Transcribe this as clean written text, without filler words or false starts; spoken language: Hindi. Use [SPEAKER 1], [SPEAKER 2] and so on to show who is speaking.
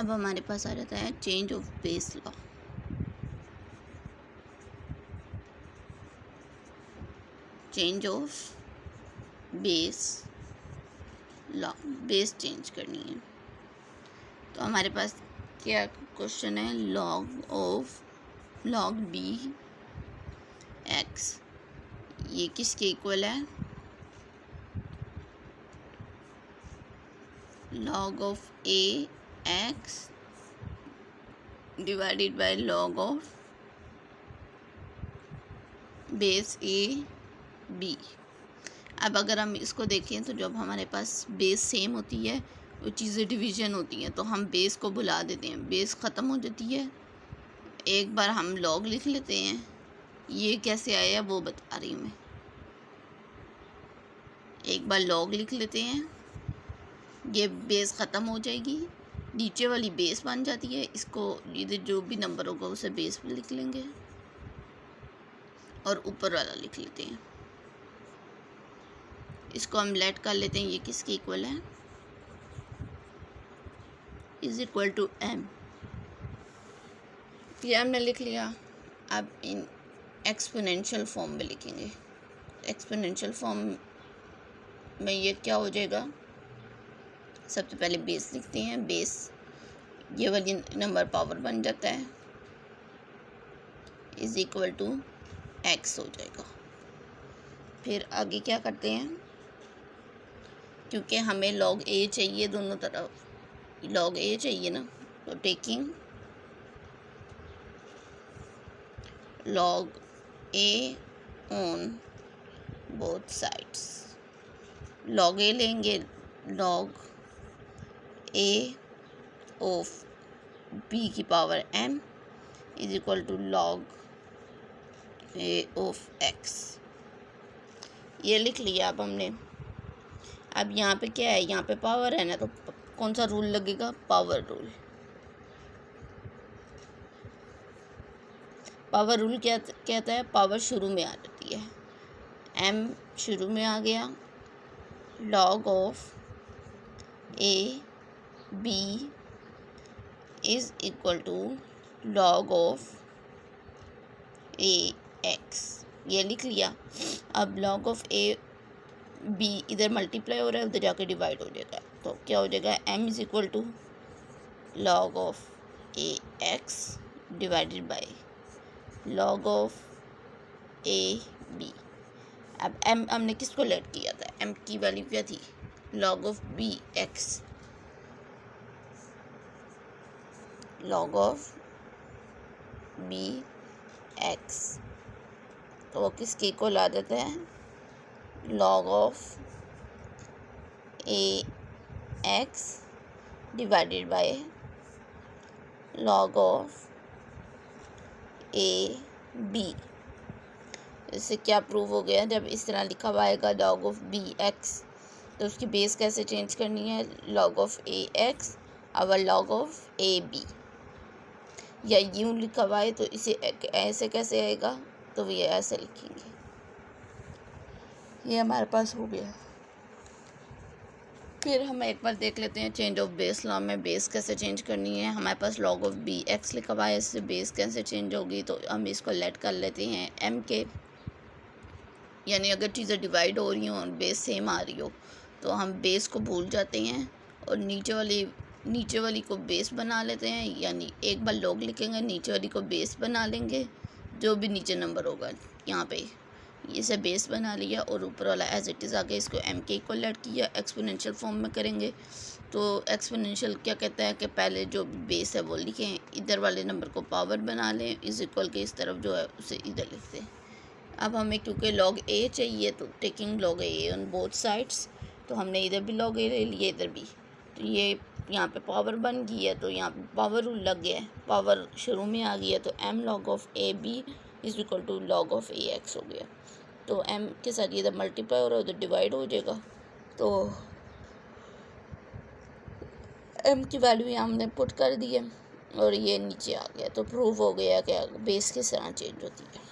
[SPEAKER 1] अब हमारे पास आ जाता है change of base law. Change of base law, base change करनी है। तो हमारे पास क्या क्वेश्चन है, लॉग बी एक्स, ये किसके इक्वल है, log of a x divided by log of base a b. अब अगर हम इसको देखें तो जब हमारे पास बेस सेम होती है वो चीज़ें डिवीज़न होती हैं, तो हम बेस को भुला देते हैं, बेस ख़त्म हो जाती है। एक बार हम लॉग लिख लेते हैं, ये कैसे आया वो बता रही हूँ मैं। एक बार लॉग लिख लेते हैं, ये बेस ख़त्म हो जाएगी, नीचे वाली बेस बन जाती है। इसको इधर जो भी नंबर होगा उसे बेस पे लिख लेंगे और ऊपर वाला लिख लेते हैं। इसको हम लेट कर लेते हैं, ये किसके इक्वल है, इज इक्वल टू एम। ये हमने लिख लिया। अब इन एक्सपोनेंशियल फॉर्म में लिखेंगे। एक्सपोनेंशियल फॉर्म में ये क्या हो जाएगा, सबसे पहले बेस लिखते हैं, बेस ये वाली नंबर पावर बन जाता है, इज इक्वल टू एक्स हो जाएगा। फिर आगे क्या करते हैं, क्योंकि हमें लॉग ए चाहिए, दोनों तरफ लॉग ए चाहिए ना, तो taking log a on both sides, log a लेंगे, log a of b की power m is equal to log a of x। ये लिख लिया अब हमने। अब यहाँ पे क्या है, यहाँ पे पावर है ना, तो कौन सा रूल लगेगा, पावर रूल। पावर रूल क्या कहता है, पावर शुरू में आ जाती है, m शुरू में आ गया, log of a b is equal to log of a x, ये लिख लिया। अब log ऑफ a b इधर मल्टीप्लाई हो रहा है, उधर जाके डिवाइड हो जाएगा, तो क्या हो जाएगा, m is equal to log of a x divided by log of a b. अब m हमने किसको लेट किया था, m की वैल्यू क्या थी, log of b x, log of b x, तो वो किसके इक्वल आ जाता है, log of a x divided by log of a b. इससे क्या प्रूव हो गया, जब इस तरह लिखा हुआ आएगा log ऑफ बी एक्स, तो उसकी बेस कैसे चेंज करनी है, log ऑफ ए एक्स और log ऑफ ए बी। या यूँ लिखा हुआ है तो इसे ऐसे कैसे आएगा, तो ये ऐसे लिखेंगे। ये हमारे पास हो गया। फिर हम एक बार देख लेते हैं चेंज ऑफ बेस लॉ में बेस कैसे चेंज करनी है। हमारे पास log ऑफ बी एक्स लिखा हुआ है, इससे बेस कैसे चेंज होगी, तो हम इसको लेट कर लेते हैं m के, यानी अगर चीज़ें डिवाइड हो रही हों और बेस सेम आ रही हो तो हम बेस को भूल जाते हैं और नीचे वाली को बेस बना लेते हैं, यानी एक बार log लिखेंगे, नीचे वाली को बेस बना लेंगे, जो भी नीचे नंबर होगा यहाँ पे इसे बेस बना लिया, और ऊपर वाला एज इट इज़ आगे इसको m के इक्वल लेट किया। एक्सपोनेंशियल फॉर्म में करेंगे तो एक्सपोनेंशियल क्या कहता है कि पहले जो बेस है वो लिखें, इधर वाले नंबर को पावर बना लें, इज इक्वल के इस तरफ जो है उसे इधर लिखते हैं। अब हमें क्योंकि log a चाहिए तो taking log a on both sides, तो हमने इधर भी log a ले लिए, इधर भी, तो ये यहाँ पे पावर बन गई है, तो यहाँ पे पावर रूल लग गया है, पावर शुरू में आ गई है, तो m log of a b is equal to log of a x हो गया। तो m के साथ ये इधर मल्टीप्लाई हो रहा है, उधर डिवाइड हो जाएगा, तो m की वैल्यू यहाँ हमने पुट कर दी है और ये नीचे आ गया, तो प्रूव हो गया कि बेस किस तरह चेंज होती है।